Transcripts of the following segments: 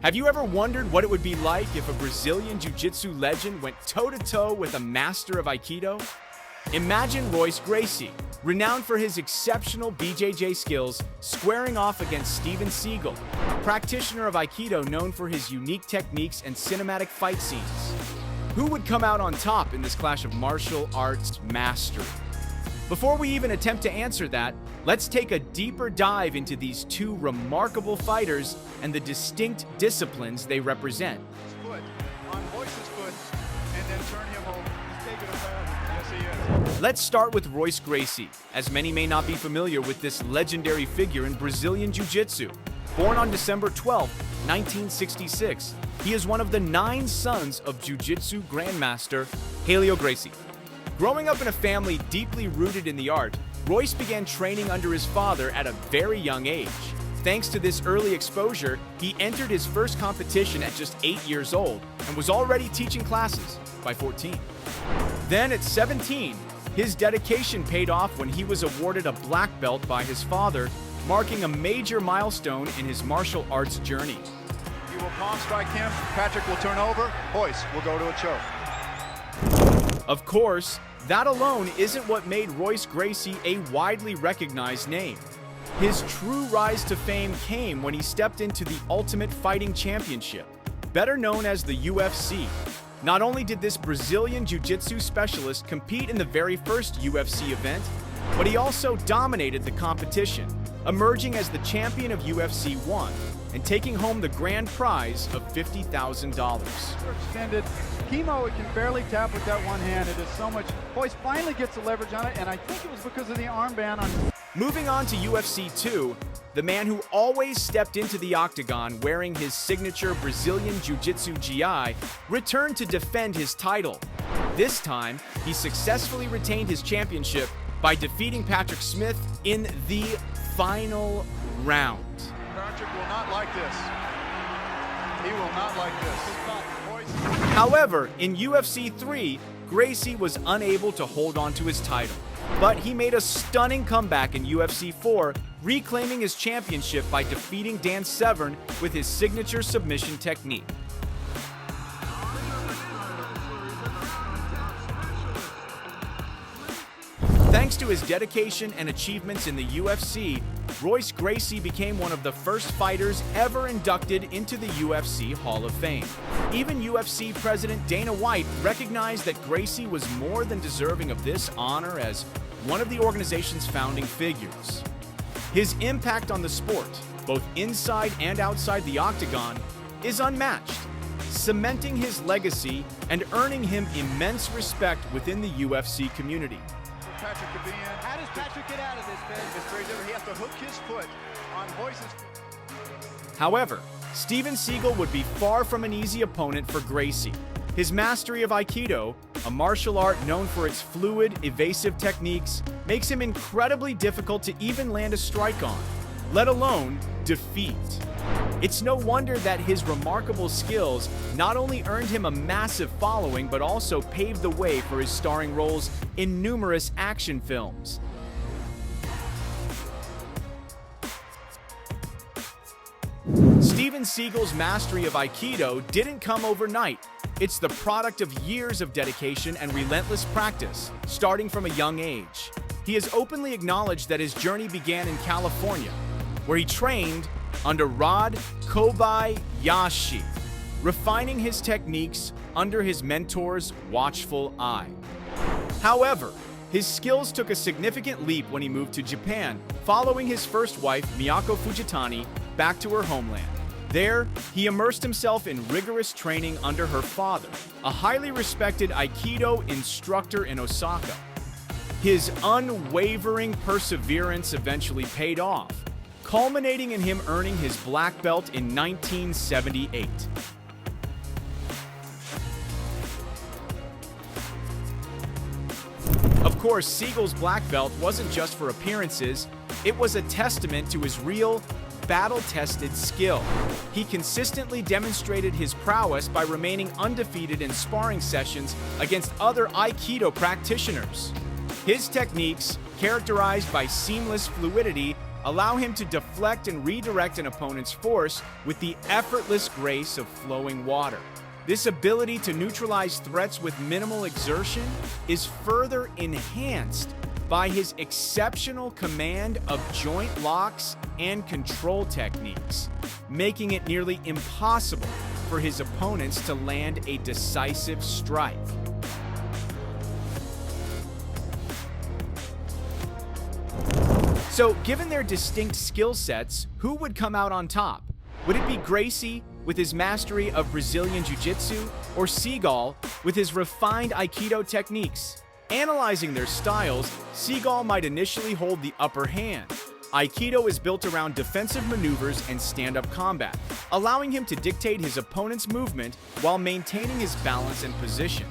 Have you ever wondered what it would be like if a Brazilian Jiu-Jitsu legend went toe-to-toe with a master of Aikido? Imagine Royce Gracie, renowned for his exceptional BJJ skills, squaring off against Steven Seagal, a practitioner of Aikido known for his unique techniques and cinematic fight scenes. Who would come out on top in this clash of martial arts mastery? Before we even attempt to answer that, let's take a deeper dive into these two remarkable fighters and the distinct disciplines they represent. Foot on Royce's foot, and then turn him over. He's taking it back. Yes, he is. Let's start with Royce Gracie, as many may not be familiar with this legendary figure in Brazilian Jiu-Jitsu. Born on December 12, 1966, he is one of the 9 sons of Jiu-Jitsu Grandmaster Royce Gracie. Growing up in a family deeply rooted in the art, Royce began training under his father at a very young age. Thanks to this early exposure, he entered his first competition at just 8 years old and was already teaching classes by 14. Then at 17, his dedication paid off when he was awarded a black belt by his father, marking a major milestone in his martial arts journey. You will palm strike him, Patrick will turn over, Royce will go to a choke. Of course, that alone isn't what made Royce Gracie a widely recognized name. His true rise to fame came when he stepped into the Ultimate Fighting Championship, better known as the UFC. Not only did this Brazilian Jiu-Jitsu specialist compete in the very first UFC event, but he also dominated the competition, emerging as the champion of UFC 1 and taking home the grand prize of $50,000. Extended. Chemo, it can barely tap with that one hand. It is so much. Royce finally gets the leverage on it, and I think it was because of the armband on. Moving on to UFC 2, the man who always stepped into the octagon wearing his signature Brazilian Jiu-Jitsu GI returned to defend his title. This time, he successfully retained his championship by defeating Patrick Smith in the final round. Patrick will not like this. He will not like this. However, in UFC 3, Gracie was unable to hold on to his title, but he made a stunning comeback in UFC 4, reclaiming his championship by defeating Dan Severn with his signature submission technique. Thanks to his dedication and achievements in the UFC, Royce Gracie became one of the first fighters ever inducted into the UFC Hall of Fame. Even UFC President Dana White recognized that Gracie was more than deserving of this honor as one of the organization's founding figures. His impact on the sport, both inside and outside the octagon, is unmatched, cementing his legacy and earning him immense respect within the UFC community. Patrick could be in. How does Patrick get out of this, Ben? It's very different. He has to hook his foot on Royce's foot. However, Steven Seagal would be far from an easy opponent for Gracie. His mastery of Aikido, a martial art known for its fluid, evasive techniques, makes him incredibly difficult to even land a strike on, let alone defeat. It's no wonder that his remarkable skills not only earned him a massive following, but also paved the way for his starring roles in numerous action films. Steven Seagal's mastery of Aikido didn't come overnight. It's the product of years of dedication and relentless practice, starting from a young age. He has openly acknowledged that his journey began in California, where he trained under Rod Kobayashi, refining his techniques under his mentor's watchful eye. However, his skills took a significant leap when he moved to Japan, following his first wife, Miyako Fujitani, back to her homeland. There, he immersed himself in rigorous training under her father, a highly respected Aikido instructor in Osaka. His unwavering perseverance eventually paid off, culminating in him earning his black belt in 1978. Of course, Seagal's black belt wasn't just for appearances, it was a testament to his real, battle-tested skill. He consistently demonstrated his prowess by remaining undefeated in sparring sessions against other Aikido practitioners. His techniques, characterized by seamless fluidity, allow him to deflect and redirect an opponent's force with the effortless grace of flowing water. This ability to neutralize threats with minimal exertion is further enhanced by his exceptional command of joint locks and control techniques, making it nearly impossible for his opponents to land a decisive strike. So, given their distinct skill sets, who would come out on top? Would it be Gracie with his mastery of Brazilian Jiu-Jitsu, or Seagal with his refined Aikido techniques? Analyzing their styles, Seagal might initially hold the upper hand. Aikido is built around defensive maneuvers and stand-up combat, allowing him to dictate his opponent's movement while maintaining his balance and position.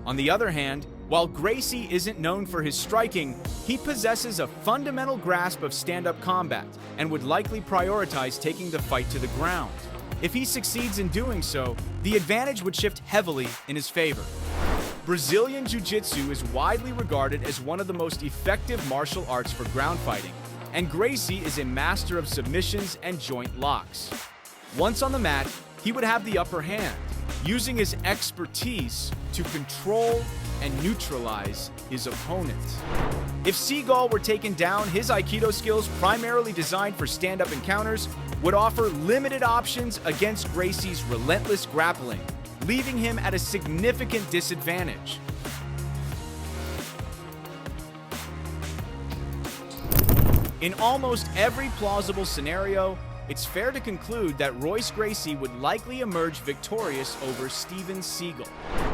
On the other hand, while Gracie isn't known for his striking, he possesses a fundamental grasp of stand-up combat and would likely prioritize taking the fight to the ground. If he succeeds in doing so, the advantage would shift heavily in his favor. Brazilian Jiu-Jitsu is widely regarded as one of the most effective martial arts for ground fighting, and Gracie is a master of submissions and joint locks. Once on the mat, he would have the upper hand, using his expertise to control and neutralize his opponent. If Seagal were taken down, his Aikido skills, primarily designed for stand-up encounters, would offer limited options against Gracie's relentless grappling, leaving him at a significant disadvantage. In almost every plausible scenario, it's fair to conclude that Royce Gracie would likely emerge victorious over Steven Seagal.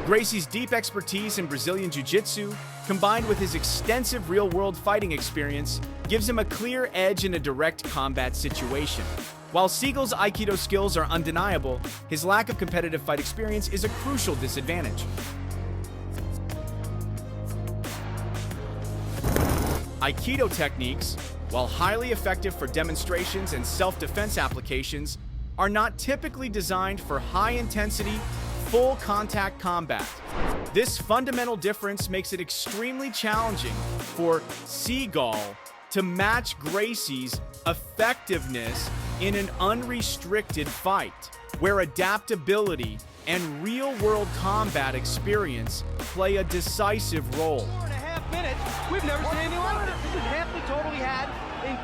Gracie's deep expertise in Brazilian Jiu-Jitsu, combined with his extensive real-world fighting experience, gives him a clear edge in a direct combat situation. While Seagal's Aikido skills are undeniable, his lack of competitive fight experience is a crucial disadvantage. Aikido techniques, while highly effective for demonstrations and self-defense applications, are not typically designed for high-intensity, full-contact combat. This fundamental difference makes it extremely challenging for Seagal to match Gracie's effectiveness in an unrestricted fight, where adaptability and real-world combat experience play a decisive role. 4.5 minutes. We've never seen anything like this. This is half the total we had in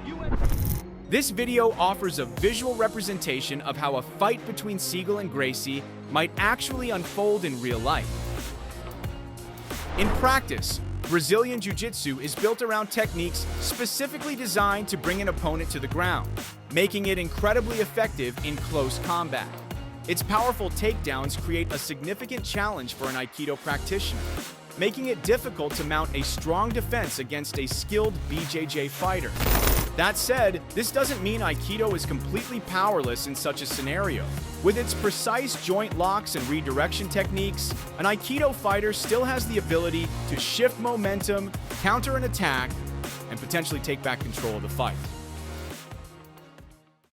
2 U.S. This video offers a visual representation of how a fight between Seagal and Gracie might actually unfold in real life. In practice, Brazilian Jiu-Jitsu is built around techniques specifically designed to bring an opponent to the ground, making it incredibly effective in close combat. Its powerful takedowns create a significant challenge for an Aikido practitioner, making it difficult to mount a strong defense against a skilled BJJ fighter. That said, this doesn't mean Aikido is completely powerless in such a scenario. With its precise joint locks and redirection techniques, an Aikido fighter still has the ability to shift momentum, counter an attack, and potentially take back control of the fight.